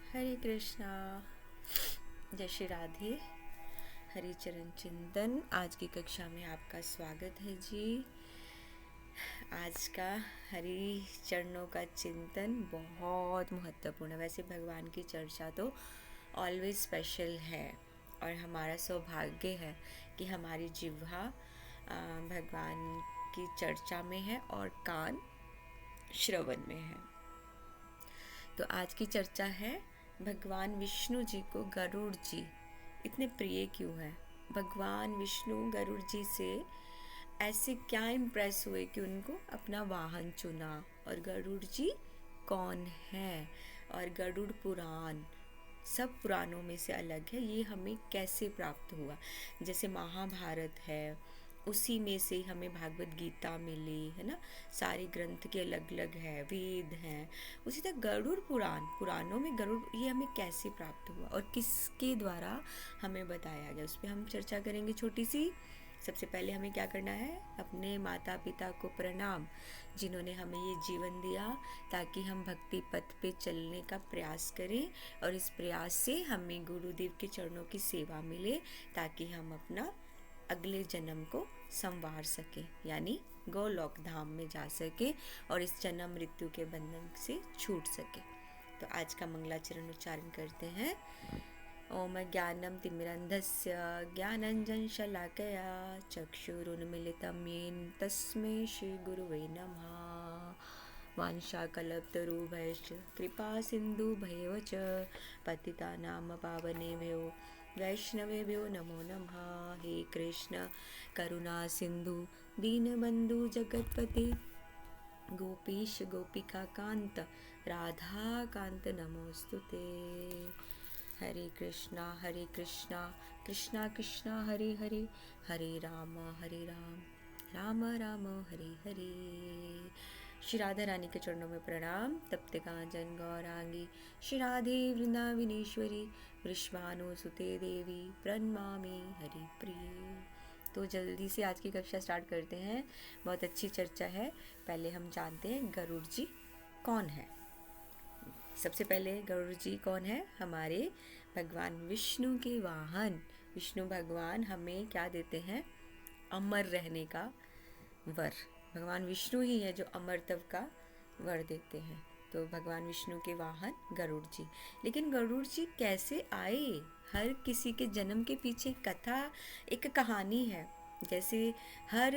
हरे कृष्णा। जय श्री राधे। हरि चरण चिंतन। आज की कक्षा में आपका स्वागत है जी। आज का हरि चरणों का चिंतन बहुत महत्वपूर्ण है। वैसे भगवान की चर्चा तो ऑलवेज स्पेशल है और हमारा सौभाग्य है कि हमारी जिह्वा भगवान की चर्चा में है और कान श्रवण में है। तो आज की चर्चा है भगवान विष्णु जी को गरुड़ जी इतने प्रिय क्यों है। भगवान विष्णु गरुड़ जी से ऐसे क्या इम्प्रेस हुए कि उनको अपना वाहन चुना। और गरुड़ जी कौन है और गरुड़ पुराण सब पुराणों में से अलग है, ये हमें कैसे प्राप्त हुआ। जैसे महाभारत है उसी में से हमें भागवत गीता मिली है ना, सारे ग्रंथ के अलग अलग है, वेद हैं। उसी तरह गरुड़ पुराणों में गरुड़ ये हमें कैसे प्राप्त हुआ और किसके द्वारा हमें बताया गया, उस पर हम चर्चा करेंगे छोटी सी। सबसे पहले हमें क्या करना है, अपने माता पिता को प्रणाम जिन्होंने हमें ये जीवन दिया ताकि हम भक्ति पथ पे चलने का प्रयास करें और इस प्रयास से हमें गुरुदेव के चरणों की सेवा मिले ताकि हम अपना अगले जन्म को संवार सके, यानी गोलोक धाम में जा सके और इस जन्म मृत्यु के बंधन से छूट सके। तो आज का मंगलाचरण उच्चारण करते हैं। ओम ज्ञानम तिमिरन्धस्य ज्ञानंजन शलाकया चक्षुरुन्मिलितं येन तस्मै श्री गुरुवे नमः। वाञ्छाकल्पतरुभ्यश्च कृपा सिन्धुभ्येव च पतितानां पावनेभ्यो वैष्णवेभ्यो नमो नमः। हे कृष्ण करुणा सिंधु दीनबंधु जगतपते गोपीश गोपिका कांत राधा कांत नमोस्तुते। हरे कृष्णा कृष्णा कृष्णा हरे हरे, हरे राम राम राम हरे हरे। श्री राधा रानी के चरणों में प्रणाम। तप्त कांचन गौरांगी श्री राधे वृंदावनेश्वरी वृषभानुसुते देवी प्रणमामि हरि प्रिय। तो जल्दी से आज की कक्षा स्टार्ट करते हैं। बहुत अच्छी चर्चा है। पहले हम जानते हैं गरुड़ जी कौन है। सबसे पहले गरुड़ जी कौन है, हमारे भगवान विष्णु के वाहन। विष्णु भगवान हमें क्या देते हैं, अमर रहने का वर। भगवान विष्णु ही है जो अमरत्व का वर देते हैं। तो भगवान विष्णु के वाहन गरुड़ जी। लेकिन गरुड़ जी कैसे आए, हर किसी के जन्म के पीछे कथा, एक कहानी है। जैसे हर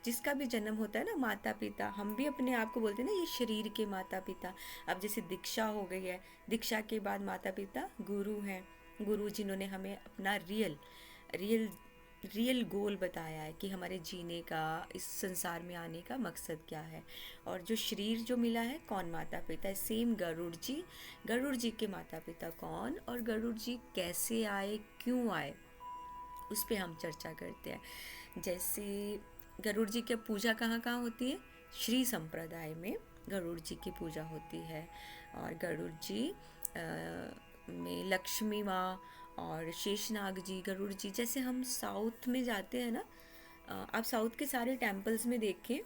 जिसका भी जन्म होता है ना, माता पिता, हम भी अपने आप को बोलते हैं ना ये शरीर के माता पिता। अब जैसे दीक्षा हो गई है, दीक्षा के बाद माता पिता गुरु हैं। गुरु जिन्होंने हमें अपना रियल गोल बताया है कि हमारे जीने का, इस संसार में आने का मकसद क्या है। और जो शरीर जो मिला है, कौन माता पिता है, सेम गरुड़ जी के माता पिता कौन और गरुड़ जी कैसे आए, क्यों आए, उस पर हम चर्चा करते हैं। जैसे गरुड़ जी की पूजा कहाँ कहाँ होती है, श्री संप्रदाय में गरुड़ जी की पूजा होती है। और गरुड़ जी में लक्ष्मी माँ और शेषनाग जी, गरुड़ जी, जैसे हम साउथ में जाते हैं ना, आप साउथ के सारे टेम्पल्स में देखें,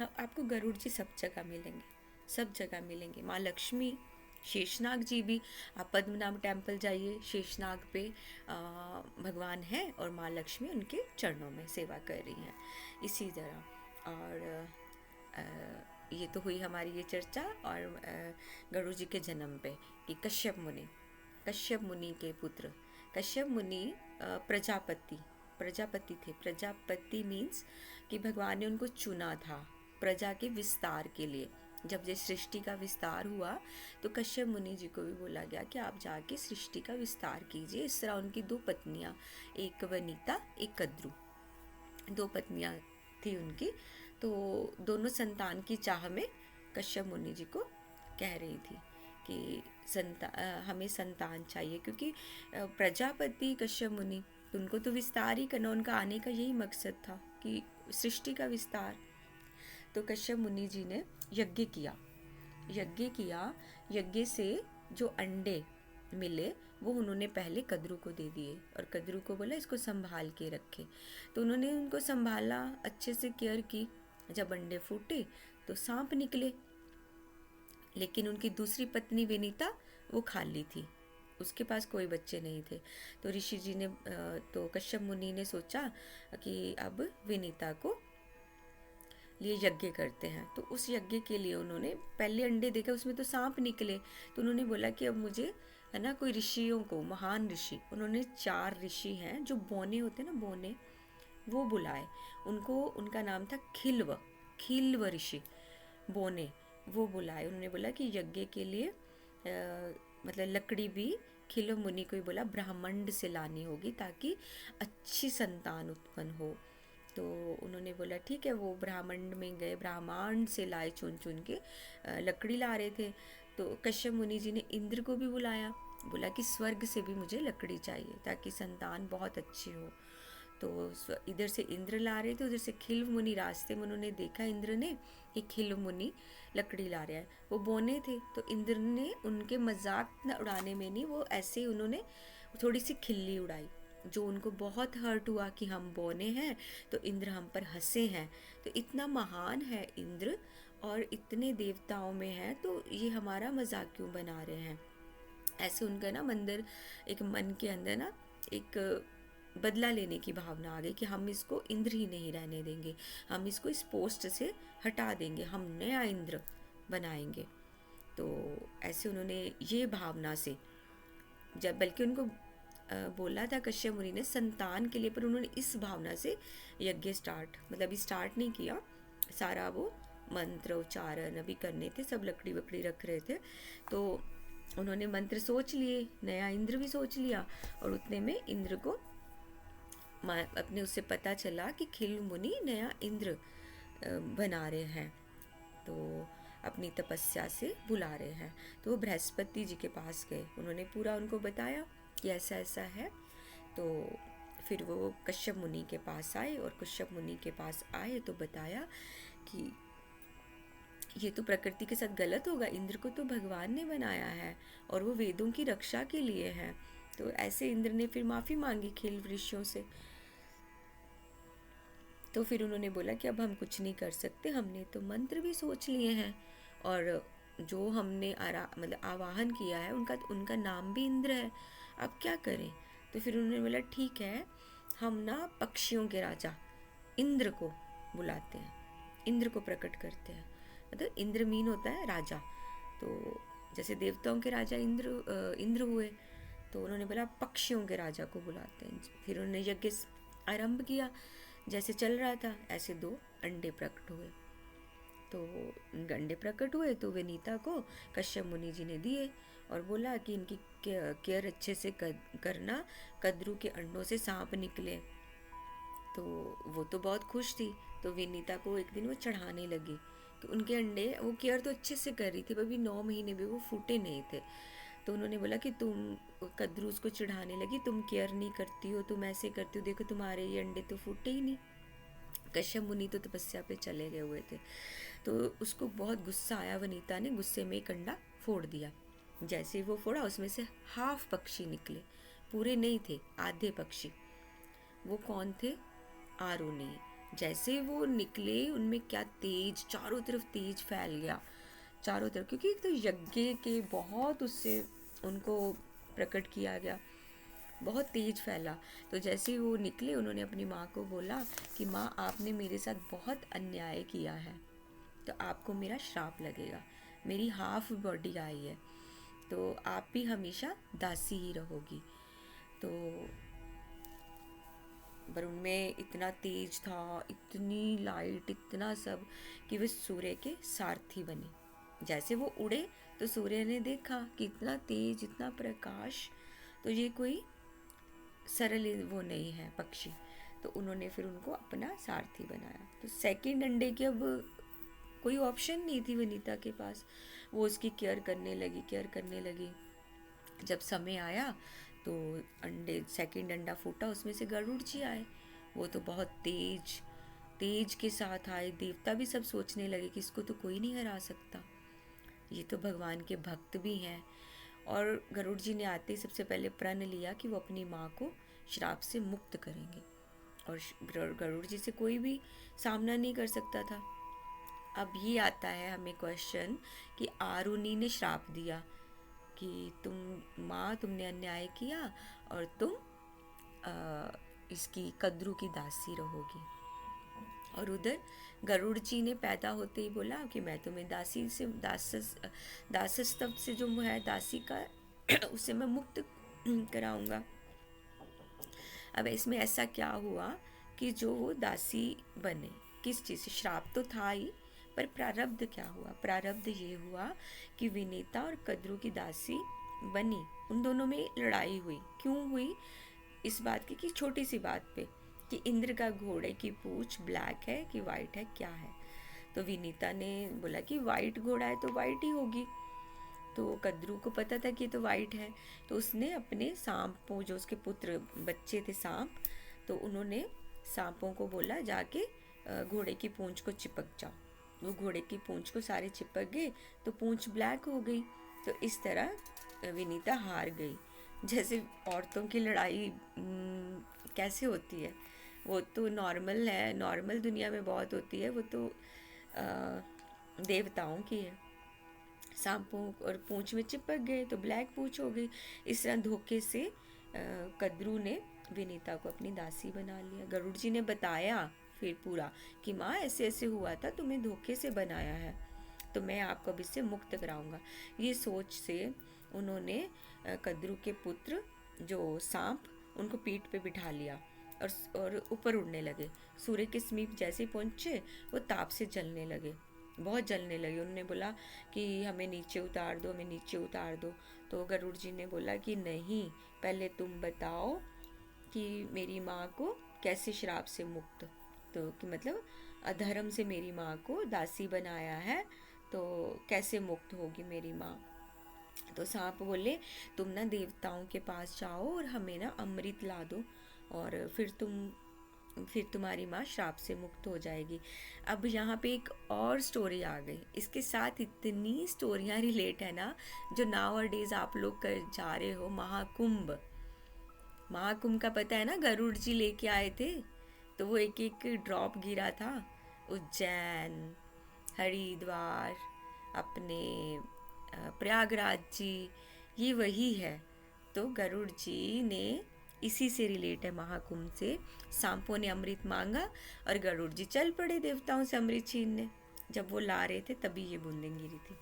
आपको गरुड़ जी सब जगह मिलेंगे, सब जगह मिलेंगे। माँ लक्ष्मी, शेषनाग जी भी, आप पद्मनाभ टेम्पल जाइए, शेषनाग पे भगवान हैं और माँ लक्ष्मी उनके चरणों में सेवा कर रही हैं। इसी तरह और ये तो हुई हमारी ये चर्चा। और गरुड़ जी के जन्म पे कि कश्यप मुनि के पुत्र कश्यप मुनि प्रजापति थे। प्रजापति मीन्स कि भगवान ने उनको चुना था प्रजा के विस्तार के लिए। जब ये सृष्टि का विस्तार हुआ तो कश्यप मुनि जी को भी बोला गया कि आप जाके सृष्टि का विस्तार कीजिए। इस तरह उनकी दो पत्नियां, एक वनिता एक कद्रु, दो पत्नियां थी उनकी। तो दोनों संतान की चाह में कश्यप मुनि जी को कह रही थी कि हमें संतान चाहिए, क्योंकि प्रजापति कश्यप मुनि, उनको तो विस्तार ही करना, उनका आने का यही मकसद था कि सृष्टि का विस्तार। तो कश्यप मुनि जी ने यज्ञ किया। यज्ञ से जो अंडे मिले वो उन्होंने पहले कद्रु को दे दिए और कद्रु को बोला इसको संभाल के रखे। तो उन्होंने उनको संभाला, अच्छे से केयर की। जब अंडे फूटे तो सांप निकले, लेकिन उनकी दूसरी पत्नी विनीता वो खाली थी, उसके पास कोई बच्चे नहीं थे। तो ऋषि जी ने तो कश्यप मुनि ने सोचा कि अब विनीता को लिए यज्ञ करते हैं। तो उस यज्ञ के लिए उन्होंने पहले अंडे देखे, उसमें तो सांप निकले। तो उन्होंने बोला कि अब मुझे है ना कोई ऋषियों को, महान ऋषि, उन्होंने 4 ऋषि हैं जो बौने होते हैं ना, बौने, वो बुलाए। उनको, उनका नाम था खिल्व, खिल्व ऋषि, बौने, वो बुलाए। उन्होंने बोला कि यज्ञ के लिए मतलब लकड़ी भी खिल्व मुनि को ही बोला ब्रह्मांड से लानी होगी ताकि अच्छी संतान उत्पन्न हो। तो उन्होंने बोला ठीक है। वो ब्रह्मांड में गए, ब्रह्मांड से लाए, चुन चुन के लकड़ी ला रहे थे। तो कश्यप मुनि जी ने इंद्र को भी बुलाया, बोला कि स्वर्ग से भी मुझे लकड़ी चाहिए ताकि संतान बहुत अच्छी हो। तो इधर से इंद्र ला रहे थे, उधर से खिल्व मुनि, रास्ते में उन्होंने देखा इंद्र ने कि खिल्व मुनि लकड़ी ला रहा है। वो बौने थे, तो इंद्र ने उनके मजाक न उड़ाने में नहीं, वो ऐसे ही उन्होंने थोड़ी सी खिल्ली उड़ाई, जो उनको बहुत हर्ट हुआ कि हम बौने हैं तो इंद्र हम पर हंसे हैं। तो इतना महान है इंद्र और इतने देवताओं में है, तो ये हमारा मजाक क्यों बना रहे हैं। ऐसे उनका ना मंदिर, एक मन के अंदर ना एक बदला लेने की भावना आ गई कि हम इसको इंद्र ही नहीं रहने देंगे, हम इसको इस पोस्ट से हटा देंगे, हम नया इंद्र बनाएंगे। तो ऐसे उन्होंने ये भावना से, जब बल्कि उनको बोला था कश्यप मुनि ने संतान के लिए, पर उन्होंने इस भावना से यज्ञ स्टार्ट, मतलब अभी स्टार्ट नहीं किया, सारा वो मंत्र उच्चारण अभी करने थे, सब लकड़ी वकड़ी रख रहे थे। तो उन्होंने मंत्र सोच लिए, नया इंद्र भी सोच लिया, और उतने में इंद्र को अपने उससे पता चला कि खिल्व मुनि नया इंद्र बना रहे हैं, तो अपनी तपस्या से बुला रहे हैं। तो वो बृहस्पति जी के पास गए, उन्होंने पूरा उनको बताया कि ऐसा ऐसा है। तो फिर वो कश्यप मुनि के पास आए, और कश्यप मुनि के पास आए तो बताया कि ये तो प्रकृति के साथ गलत होगा, इंद्र को तो भगवान ने बनाया है और वो वेदों की रक्षा के लिए है। तो ऐसे इंद्र ने फिर माफ़ी मांगी खिल्व ऋषियों से। तो फिर उन्होंने बोला कि अब हम कुछ नहीं कर सकते, हमने तो मंत्र भी सोच लिए हैं, और जो हमने मतलब आवाहन किया है उनका उनका नाम भी इंद्र है, अब क्या करें। तो फिर उन्होंने बोला ठीक है, हम ना पक्षियों के राजा इंद्र को बुलाते हैं, इंद्र को प्रकट करते हैं। मतलब इंद्र मीन होता है राजा, तो जैसे देवताओं के राजा इंद्र हुए, तो उन्होंने बोला पक्षियों के राजा को बुलाते हैं। फिर उन्होंने यज्ञ आरंभ किया, जैसे चल रहा था ऐसे 2 अंडे प्रकट हुए। तो अंडे प्रकट हुए तो विनीता को कश्यप मुनि जी ने दिए, और बोला कि इनकी केयर अच्छे से करना, कद्रू के अंडों से सांप निकले। तो वो तो बहुत खुश थी, तो विनीता को एक दिन वो चढ़ाने लगी कि उनके अंडे, वो केयर तो अच्छे से कर रही थी, पर अभी 9 महीने भी वो फूटे नहीं थे। तो उन्होंने बोला कि तुम, कद्रू उसको चिढ़ाने लगी, तुम केयर नहीं करती हो, तुम ऐसे करती हो, देखो तुम्हारे ये अंडे तो फूटे ही नहीं। कश्यप मुनि तो तपस्या पे चले गए हुए थे। तो उसको बहुत गुस्सा आया, वनीता ने गुस्से में एक अंडा फोड़ दिया। जैसे वो फोड़ा, उसमें से हाफ पक्षी निकले, पूरे नहीं थे, आधे पक्षी। वो कौन थे? आरुणी। जैसे वो निकले, उनमें क्या तेज, चारों तरफ तेज फैल गया, चारों तरफ, क्योंकि तो यज्ञ के बहुत उससे उनको प्रकट किया गया, बहुत तेज फैला। तो जैसे ही वो निकले, उन्होंने अपनी माँ को बोला कि माँ, आपने मेरे साथ बहुत अन्याय किया है, तो आपको मेरा श्राप लगेगा, मेरी हाफ बॉडी आई है, तो आप भी हमेशा दासी ही रहोगी। तो पर उनमें इतना तेज था, इतनी लाइट, इतना सब, कि वे सूर्य के सारथी बने। जैसे वो उड़े तो सूर्य ने देखा कि इतना तेज, इतना प्रकाश, तो ये कोई सरल वो नहीं है पक्षी। तो उन्होंने फिर उनको अपना सारथी बनाया। तो सेकंड अंडे की अब कोई ऑप्शन नहीं थी वनीता के पास, वो उसकी केयर करने लगी, केयर करने लगी। जब समय आया तो अंडे, सेकंड अंडा फूटा, उसमें से गरुड़ जी आए। वो तो बहुत तेज तेज के साथ आए, देवता भी सब सोचने लगे कि इसको तो कोई नहीं हरा सकता, ये तो भगवान के भक्त भी हैं। और गरुड़ जी ने आते ही सबसे पहले प्रण लिया कि वो अपनी माँ को श्राप से मुक्त करेंगे, और गरुड़ जी से कोई भी सामना नहीं कर सकता था। अब ये आता है हमें क्वेश्चन कि आरुणी ने श्राप दिया कि तुम माँ तुमने अन्याय किया और तुम इसकी कद्रू की दासी रहोगी। और उधर गरुड़ जी ने पैदा होते ही बोला कि मैं तुम्हें दासी से दासस्तव से जो है दासी का उसे मैं मुक्त कराऊंगा। अब इसमें ऐसा क्या हुआ कि जो वो दासी बने, किस चीज़ से? श्राप तो था ही, पर प्रारब्ध क्या हुआ? प्रारब्ध ये हुआ कि विनीता और कद्रू की दासी बनी। उन दोनों में लड़ाई हुई। क्यों हुई? इस बात की कि छोटी सी बात पे कि इंद्र का घोड़े की पूंछ ब्लैक है कि वाइट है, क्या है? तो विनीता ने बोला कि वाइट घोड़ा है तो वाइट ही होगी। तो कद्रू को पता था कि ये तो वाइट है, तो उसने अपने सांपों, जो उसके पुत्र बच्चे थे सांप, तो उन्होंने सांपों को बोला जाके घोड़े की पूंछ को चिपक जाओ। वो घोड़े की पूंछ को सारे चिपक गए तो पूंछ ब्लैक हो गई। तो इस तरह विनीता हार गई। जैसे औरतों की लड़ाई कैसे होती है, वो तो नॉर्मल है, नॉर्मल दुनिया में बहुत होती है, वो तो देवताओं की है। सांपों और पूंछ में चिपक गए तो ब्लैक पूंछ हो गई। इस तरह धोखे से कद्रू ने विनीता को अपनी दासी बना लिया। गरुड़ जी ने बताया फिर पूरा कि माँ ऐसे ऐसे हुआ था, तुम्हें धोखे से बनाया है, तो मैं आपको अब इससे मुक्त कराऊंगा। ये सोच से उन्होंने कद्रू के पुत्र जो सांप, उनको पीठ पे बिठा लिया और ऊपर उड़ने लगे। सूर्य के समीप जैसे पहुंचे वो ताप से जलने लगे, बहुत जलने लगे। उन्होंने बोला कि हमें नीचे उतार दो, हमें नीचे उतार दो। तो गरुड़ जी ने बोला कि नहीं, पहले तुम बताओ कि मेरी माँ को कैसे श्राप से मुक्त, तो कि मतलब अधर्म से मेरी माँ को दासी बनाया है, तो कैसे मुक्त होगी मेरी माँ? तो सांप बोले तुम ना देवताओं के पास जाओ और हमें ना अमृत ला दो, और फिर तुम्हारी माँ श्राप से मुक्त हो जाएगी। अब यहाँ पे एक और स्टोरी आ गई, इसके साथ इतनी स्टोरियाँ रिलेट है ना, जो नाउ डेज आप लोग कर जा रहे हो। महाकुंभ, महाकुंभ का पता है ना, गरुड़ जी लेके आए थे, तो वो एक एक ड्रॉप गिरा था। उज्जैन, हरिद्वार, अपने प्रयागराज जी, ये वही है। तो गरुड़ जी ने, इसी से रिलेट है महाकुंभ से। सांपों ने अमृत मांगा और गरुड़ जी चल पड़े देवताओं से अमृत छीनने। जब वो ला रहे थे तभी ये बूंदें गिरी थी।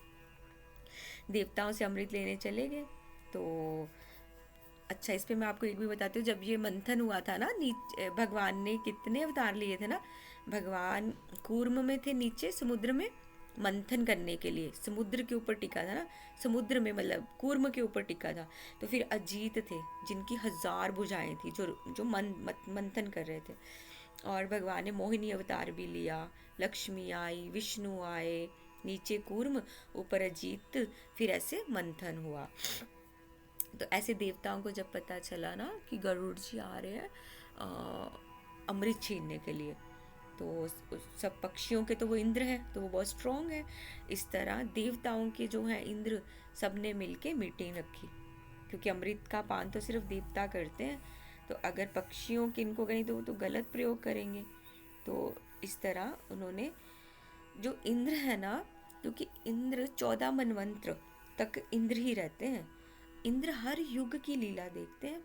देवताओं से अमृत लेने चले गए। तो अच्छा, इस पे मैं आपको एक भी बताती हूँ। जब ये मंथन हुआ था ना, नीचे भगवान ने कितने अवतार लिए थे ना। भगवान कूर्म में थे, नीचे समुद्र में मंथन करने के लिए, समुद्र के ऊपर टिका था ना, समुद्र में मतलब कूर्म के ऊपर टिका था। तो फिर अजीत थे जिनकी 1000 भुजाएं थी, जो जो मंथन कर रहे थे। और भगवान ने मोहिनी अवतार भी लिया, लक्ष्मी आई, विष्णु आए, नीचे कूर्म, ऊपर अजीत, फिर ऐसे मंथन हुआ। तो ऐसे देवताओं को जब पता चला ना कि गरुड़ जी आ रहे हैं अमृत छीनने के लिए, तो सब पक्षियों के तो वो इंद्र है, तो वो बहुत स्ट्रॉन्ग है। इस तरह देवताओं के जो है इंद्र, सब ने मिलके मीटिंग रखी, क्योंकि अमृत का पान तो सिर्फ देवता करते हैं, तो अगर पक्षियों के इनको कहीं तो वो तो गलत प्रयोग करेंगे। तो इस तरह उन्होंने, जो इंद्र है ना, क्योंकि इंद्र 14 मनवंत्र तक इंद्र ही रहते हैं। इंद्र हर युग की लीला देखते हैं।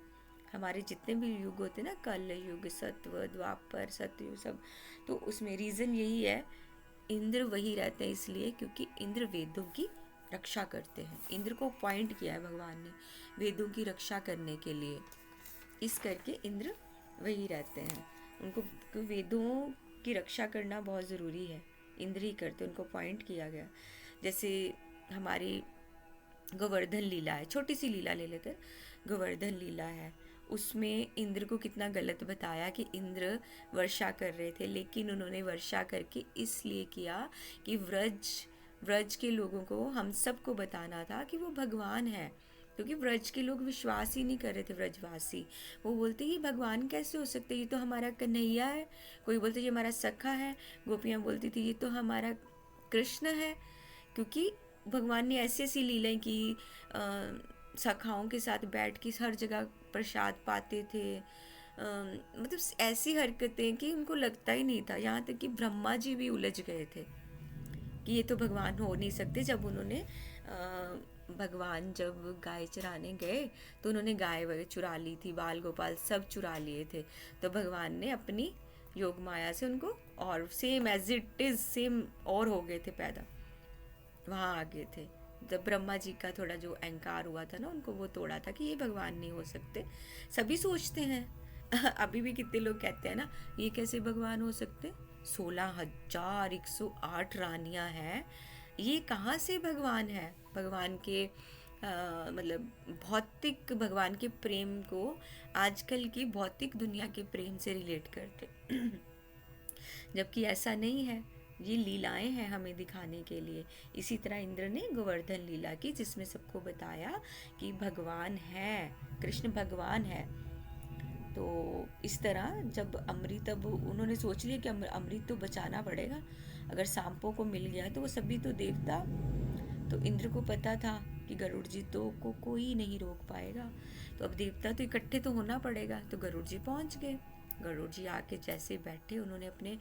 हमारे जितने भी युग होते हैं ना, कल युग, सत्व, द्वापर, सतयुग, सब, तो उसमें रीज़न यही है, इंद्र वही रहते हैं इसलिए क्योंकि इंद्र वेदों की रक्षा करते हैं। इंद्र को अपॉइंट किया है भगवान ने वेदों की रक्षा करने के लिए, इस करके इंद्र वही रहते हैं। उनको वेदों की रक्षा करना बहुत ज़रूरी है, इंद्र ही करते, उनको अपॉइंट किया गया। जैसे हमारी गोवर्धन लीला है, छोटी सी लीला ले लेते, गोवर्धन लीला है, उसमें इंद्र को कितना गलत बताया कि इंद्र वर्षा कर रहे थे, लेकिन उन्होंने वर्षा करके इसलिए किया कि व्रज के लोगों को, हम सबको बताना था कि वो भगवान है, क्योंकि व्रज के लोग विश्वास ही नहीं कर रहे थे। व्रजवासी वो बोलते ये भगवान कैसे हो सकते, ये तो हमारा कन्हैया है। कोई बोलते ये हमारा सखा है, गोपियाँ बोलती थी ये तो हमारा कृष्ण है, क्योंकि भगवान ने ऐसी ऐसी लीलाएं की, सखाओं के साथ बैठ के हर जगह प्रसाद पाते थे, मतलब ऐसी हरकतें कि उनको लगता ही नहीं था। यहाँ तक कि ब्रह्मा जी भी उलझ गए थे कि ये तो भगवान हो नहीं सकते, जब उन्होंने भगवान जब गाय चराने गए तो उन्होंने गाय वगैरह चुरा ली थी, बाल गोपाल सब चुरा लिए थे। तो भगवान ने अपनी योग माया से उनको और same as it is same और हो गए थे पैदा, वहाँ आ गए थे। जब ब्रह्मा जी का थोड़ा जो अहंकार हुआ था ना, उनको वो तोड़ा था कि ये भगवान नहीं हो सकते। सभी सोचते हैं अभी भी कितने लोग कहते हैं ना, ये कैसे भगवान हो सकते, 16,108 रानियां हैं, ये कहाँ से भगवान है। भगवान के मतलब भौतिक भगवान के प्रेम को आजकल की भौतिक दुनिया के प्रेम से रिलेट करते जबकि ऐसा नहीं है, ये लीलाएं हैं हमें दिखाने के लिए। इसी तरह इंद्र ने गोवर्धन लीला की, जिसमें सबको बताया कि भगवान है, कृष्ण भगवान है। तो इस तरह जब अमृत, अब उन्होंने सोच लिया कि अमृत तो बचाना पड़ेगा, अगर सांपों को मिल गया तो वो सभी तो देवता, तो इंद्र को पता था कि गरुड़ जी तो को कोई नहीं रोक पाएगा, तो अब देवता तो इकट्ठे तो होना पड़ेगा। तो गरुड़ जी पहुंच गए। गरुड़ जी आके जैसे बैठे, उन्होंने अपने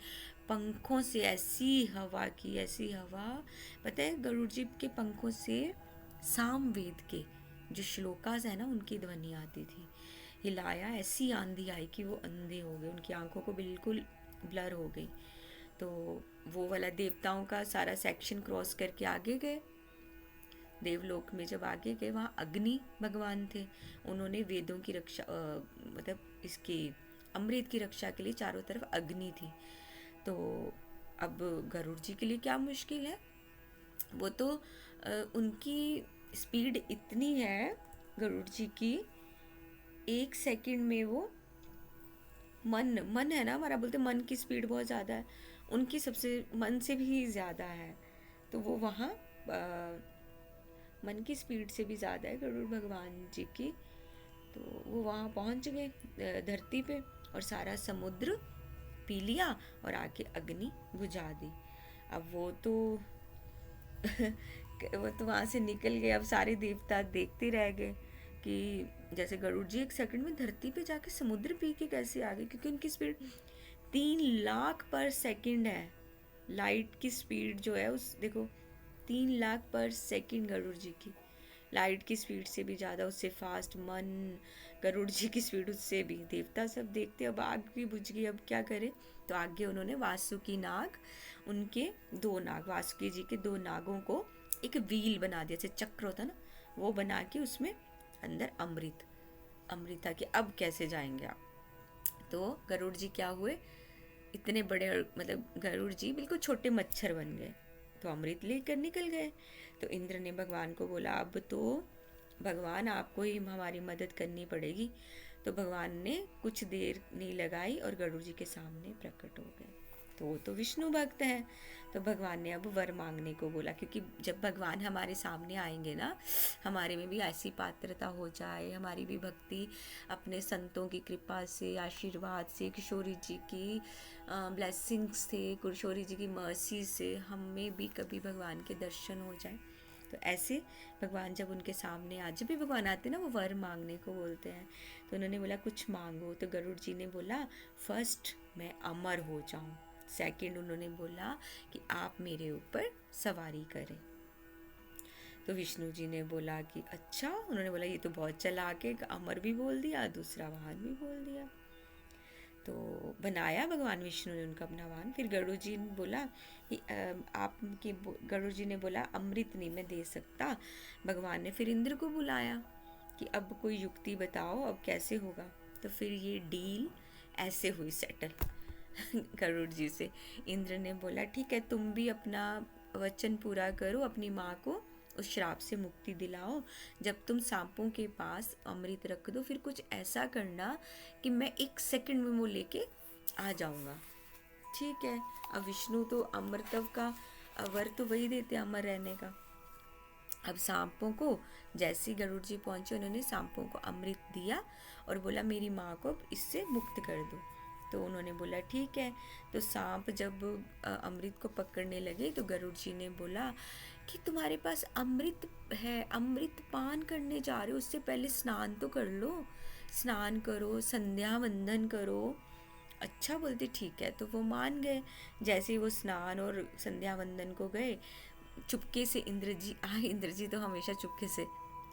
पंखों से ऐसी हवा की, ऐसी हवा, पता है गरुड़ जी के पंखों से साम वेद के जो श्लोकास है ना, उनकी ध्वनि आती थी। हिलाया, ऐसी आंधी आई कि वो अंधे हो गए, उनकी आंखों को बिल्कुल ब्लर हो गई। तो वो वाला देवताओं का सारा सेक्शन क्रॉस करके आगे गए। देवलोक में जब आगे गए, वहाँ अग्नि भगवान थे। उन्होंने वेदों की रक्षा मतलब इसकी अमृत की रक्षा के लिए चारों तरफ अग्नि थी। तो अब गरुड़ जी के लिए क्या मुश्किल है, वो तो उनकी स्पीड इतनी है गरुड़ जी की, 1 सेकंड में वो मन है ना हमारा, बोलते मन की स्पीड बहुत ज़्यादा है, उनकी सबसे मन से भी ज़्यादा है। तो वो वहाँ मन की स्पीड से भी ज़्यादा है गरुड़ भगवान जी की। तो वो वहाँ पहुँच गए धरती पे, और सारा समुद्र पी लिया और आके अग्नि बुझा दी। अब वो तो वो तो वहाँ से निकल गए। अब सारे देवता देखते रह गए कि जैसे गरुड़ जी 1 सेकंड में धरती पे जाके समुद्र पी के कैसे आ गए, क्योंकि उनकी स्पीड 3 लाख पर सेकंड है। लाइट की स्पीड जो है उस देखो 3 लाख पर सेकंड गरुड़ जी की, लाइट की स्पीड से भी ज़्यादा, उससे फास्ट मन, गरुड़ जी की स्पीड उससे भी। देवता सब देखते, अब आग भी बुझ गई, अब क्या करें। तो आगे उन्होंने वासुकी नाग, उनके 2 नाग, वासुकी जी के 2 नागों को एक व्हील बना दिया, जैसे चक्र होता ना, वो बना के उसमें अंदर अमृत था कि अब कैसे जाएंगे आप। तो गरुड़ जी क्या हुए, इतने बड़े, मतलब गरुड़ जी बिल्कुल छोटे मच्छर बन गए, तो अमृत लेकर निकल गए। तो इंद्र ने भगवान को बोला, अब तो भगवान आपको ही हमारी मदद करनी पड़ेगी। तो भगवान ने कुछ देर नहीं लगाई और गरुड़ जी के सामने प्रकट हो गए। तो वो तो विष्णु भक्त हैं। तो भगवान ने अब वर मांगने को बोला, क्योंकि जब भगवान हमारे सामने आएंगे ना, हमारे में भी ऐसी पात्रता हो जाए, हमारी भी भक्ति अपने संतों की कृपा से, आशीर्वाद से, किशोरी जी की ब्लेसिंग्स से, किशोरी जी की मर्सी से हमें भी कभी भगवान के दर्शन हो जाए। तो ऐसे भगवान जब उनके सामने आज जब भी भगवान आते ना, वो वर मांगने को बोलते हैं। तो उन्होंने बोला कुछ मांगो। तो गरुड़ जी ने बोला फर्स्ट मैं अमर हो जाऊं, सेकंड उन्होंने बोला कि आप मेरे ऊपर सवारी करें। तो विष्णु जी ने बोला कि अच्छा, उन्होंने बोला ये तो बहुत चालाक है, अमर भी बोल दिया, दूसरा वाहन भी बोल दिया। तो बनाया भगवान विष्णु ने उनका अपना वाहन। फिर गरुड़ जी ने बोला कि आपके, गरुड़ जी ने बोला अमृत नहीं मैं दे सकता। भगवान ने फिर इंद्र को बुलाया कि अब कोई युक्ति बताओ, अब कैसे होगा। तो फिर ये डील ऐसे हुई सेटल गरुड़ जी से। इंद्र ने बोला ठीक है, तुम भी अपना वचन पूरा करो, अपनी माँ को उस श्राप से मुक्ति दिलाओ। जब तुम सांपों के पास अमृत रख दो, फिर कुछ ऐसा करना कि मैं 1 सेकंड में वो लेके आ जाऊंगा। ठीक है। अब विष्णु तो अमृतव का वर तो वही देते अमर रहने का। अब सांपों को जैसे गरुड़ जी पहुंचे, उन्होंने सांपों को अमृत दिया और बोला मेरी माँ को इससे मुक्त कर दो। तो उन्होंने बोला ठीक है। तो सांप जब अमृत को पकड़ने लगे, तो गरुड़ जी ने बोला कि तुम्हारे पास अमृत है, अमृत पान करने जा रहे हो, उससे पहले स्नान तो कर लो, स्नान करो, संध्या वंदन करो। अच्छा बोलते ठीक है। तो वो मान गए। जैसे ही वो स्नान और संध्या वंदन को गए, चुपके से इंद्र जी तो हमेशा चुपके से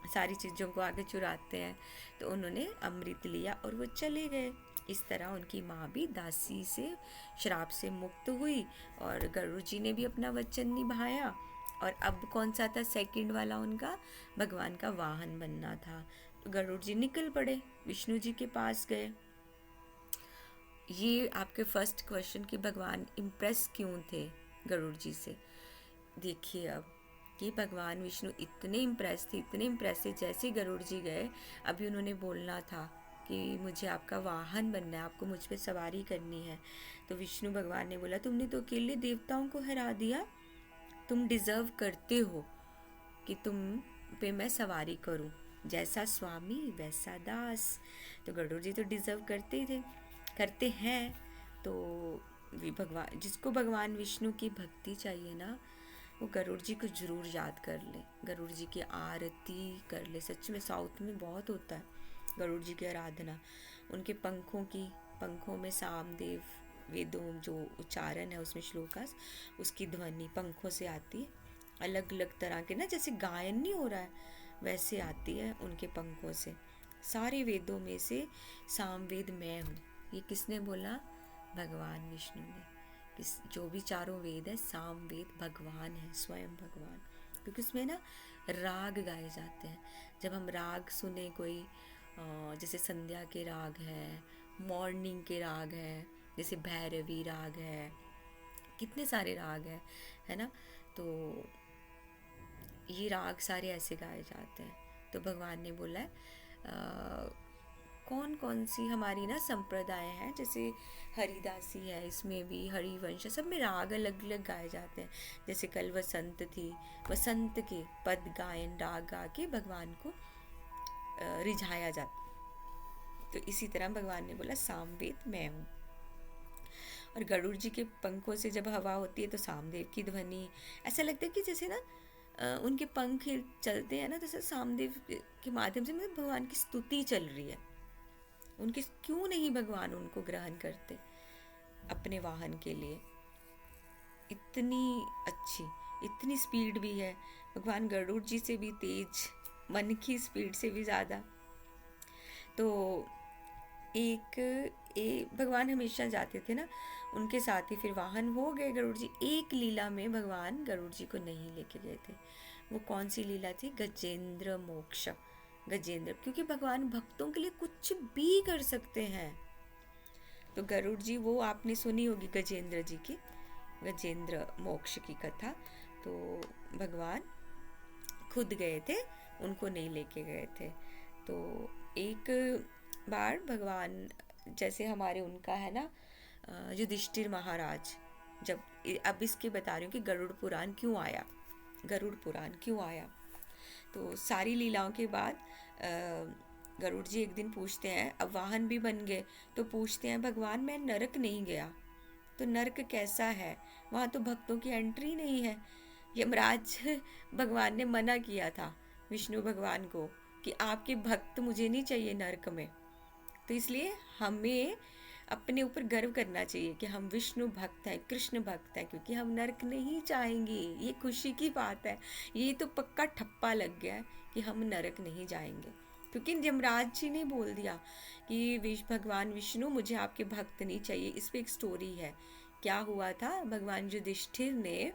सारी चीज़ों को आगे चुराते हैं। तो उन्होंने अमृत लिया और वो चले गए। इस तरह उनकी माँ भी दासी से श्राप से मुक्त हुई और गरुड़ जी ने भी अपना वचन निभाया। और अब कौन सा था सेकंड वाला, उनका भगवान का वाहन बनना था। तो गरुड़ जी निकल पड़े, विष्णु जी के पास गए। ये आपके फर्स्ट क्वेश्चन कि भगवान इम्प्रेस क्यों थे गरुड़ जी से। देखिए अब कि भगवान विष्णु इतने इम्प्रेस थे, जैसे गरुड़ जी गए अभी उन्होंने बोलना था कि मुझे आपका वाहन बनना है, आपको मुझ पे सवारी करनी है। तो विष्णु भगवान ने बोला तुमने तो अकेले देवताओं को हरा दिया, तुम डिज़र्व करते हो कि तुम पे मैं सवारी करूं, जैसा स्वामी वैसा दास। तो गरुड़ जी तो डिज़र्व करते हैं। तो भगवान, जिसको भगवान विष्णु की भक्ति चाहिए ना, वो गरुड़ जी को ज़रूर याद कर ले, गरुड़ जी की आरती कर ले। सच में साउथ में बहुत होता है गरुड़ जी की आराधना। उनके पंखों में सामदेव वेदों जो उच्चारण है उसमें श्लोकास, उसकी ध्वनि पंखों से आती है। अलग अलग तरह के ना, जैसे गायन नहीं हो रहा है वैसे आती है उनके पंखों से। सारे वेदों में से सामवेद मैं हूँ, ये किसने बोला? भगवान विष्णु ने। जो भी चारों वेद है, सामवेद भगवान है, स्वयं भगवान। क्योंकि उसमें ना राग गाए जाते हैं। जब हम राग सुने कोई, जैसे संध्या के राग है, मॉर्निंग के राग है, जैसे भैरवी राग है, कितने सारे राग है ना। तो ये राग सारे ऐसे गाए जाते हैं। तो भगवान ने बोला है कौन कौन सी हमारी ना संप्रदाय है, जैसे हरिदासी है, इसमें भी हरिवंश, सब में राग अलग अलग गाए जाते हैं। जैसे कल वसंत थी, वसंत के पद गायन राग गा के भगवान को रिझाया जाता। तो इसी तरह भगवान ने बोला सामवेद मैं हूँ। और गरुड़ जी के पंखों से जब हवा होती है तो सामदेव की ध्वनि, ऐसा लगता है कि जैसे ना उनके पंख चलते हैं ना, जैसे सामदेव के माध्यम से मतलब भगवान की स्तुति चल रही है उनके। क्यों नहीं भगवान उनको ग्रहण करते अपने वाहन के लिए? इतनी अच्छी, इतनी स्पीड भी है, भगवान गरुड़ जी से भी तेज, मन की स्पीड से भी ज़्यादा। तो भगवान हमेशा जाते थे ना उनके साथ ही, फिर वाहन हो गए गरुड़ जी। एक लीला में भगवान गरुड़ जी को नहीं लेके गए थे। वो कौन सी लीला थी? गजेंद्र मोक्ष। गजेंद्र, क्योंकि भगवान भक्तों के लिए कुछ भी कर सकते हैं। तो गरुड़ जी, वो आपने सुनी होगी गजेंद्र जी की, गजेंद्र मोक्ष की कथा। तो भगवान खुद गए थे, उनको नहीं लेके गए थे। तो एक बार भगवान, जैसे हमारे उनका है ना युधिष्ठिर महाराज, जब अब इसके बता रही हूँ कि गरुड़ पुराण क्यों आया। तो सारी लीलाओं के बाद गरुड़ जी एक दिन पूछते हैं, अब वाहन भी बन गए, तो पूछते हैं भगवान मैं नरक नहीं गया, तो नरक कैसा है? वहाँ तो भक्तों की एंट्री नहीं है। यमराज भगवान ने मना किया था विष्णु भगवान को कि आपके भक्त मुझे नहीं चाहिए नरक में। तो इसलिए हमें अपने ऊपर गर्व करना चाहिए कि हम विष्णु भक्त हैं, कृष्ण भक्त हैं, क्योंकि हम नरक नहीं चाहेंगे। ये खुशी की बात है। ये तो पक्का ठप्पा लग गया है कि हम नरक नहीं जाएंगे, क्योंकि यमराज जी ने बोल दिया कि भगवान विष्णु मुझे आपके भक्त नहीं चाहिए। इस पर एक स्टोरी है। क्या हुआ था, भगवान युधिष्ठिर ने,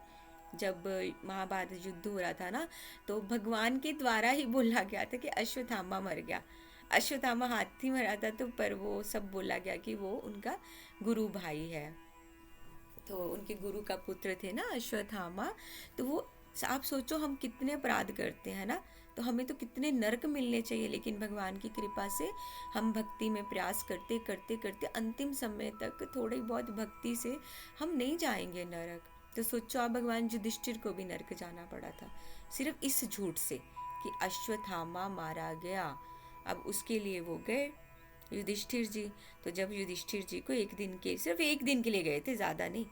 जब महाभारत युद्ध हो रहा था ना, तो भगवान के द्वारा ही बोला गया था कि अश्वत्थामा मर गया। अश्वत्थामा हाथी मरा था, तो पर वो सब बोला गया कि वो उनका गुरु भाई है, तो उनके गुरु का पुत्र थे ना अश्वत्थामा। तो वो, आप सोचो हम कितने अपराध करते हैं ना, तो हमें तो कितने नरक मिलने चाहिए, लेकिन भगवान की कृपा से हम भक्ति में प्रयास करते करते करते अंतिम समय तक थोड़ी बहुत भक्ति से हम नहीं जाएंगे नरक। तो सोचो आप, भगवान युधिष्ठिर को भी नरक जाना पड़ा था सिर्फ इस झूठ से कि अश्वत्थामा मारा गया। अब उसके लिए वो गए युधिष्ठिर जी। तो जब युधिष्ठिर जी को सिर्फ एक दिन के लिए गए थे, ज़्यादा नहीं,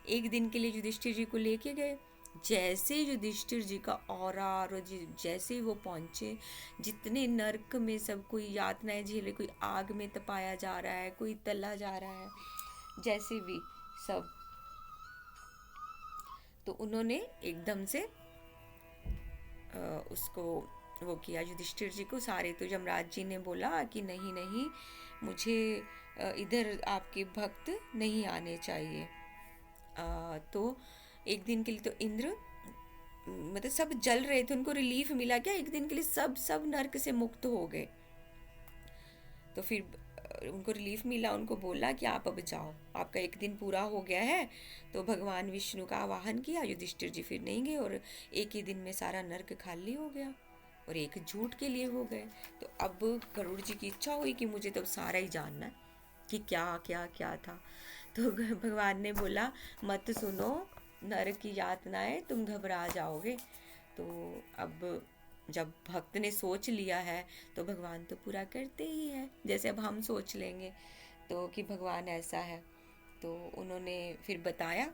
एक दिन के लिए युधिष्ठिर जी को लेके गए। जैसे युधिष्ठिर जी का ऑरा, और जैसे वो पहुँचे, जितने नरक में सब कोई यातनाएं झेले, कोई आग में तपाया जा रहा है, कोई तला जा रहा है, जैसे भी सब, तो उन्होंने एकदम से उसको वो किया युधिष्ठिर जी को सारे। तो यमराज जी ने बोला कि नहीं नहीं, मुझे इधर आपके भक्त नहीं आने चाहिए। तो एक दिन के लिए तो इंद्र, मतलब सब जल रहे थे, उनको रिलीफ मिला क्या, एक दिन के लिए सब सब नर्क से मुक्त हो गए। तो फिर उनको रिलीफ मिला, उनको बोला कि आप अब जाओ, आपका एक दिन पूरा हो गया है। तो भगवान विष्णु का आवाहन किया, युधिष्ठिर जी फिर नहीं गए और एक ही दिन में सारा नर्क खाली हो गया और एक झूठ के लिए हो गए। तो अब गरुड़ जी की इच्छा हुई कि मुझे तो सारा ही जानना है कि क्या क्या क्या था। तो भगवान ने बोला मत सुनो नरक की यातनाएं, तुम घबरा जाओगे। तो अब जब भक्त ने सोच लिया है तो भगवान तो पूरा करते ही है, जैसे अब हम सोच लेंगे तो कि भगवान ऐसा है। तो उन्होंने फिर बताया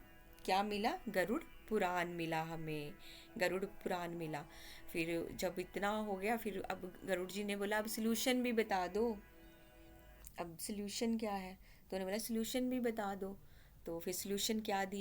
क्या मिला, गरुड़ पुराण मिला हमें, गरुड़ पुराण मिला। फिर जब इतना हो गया फिर अब गरुड़ जी ने बोला अब सल्यूशन भी बता दो, अब सल्यूशन क्या है। तो उन्होंने बोला सल्यूशन भी बता दो। तो फिर सल्यूशन क्या दिया,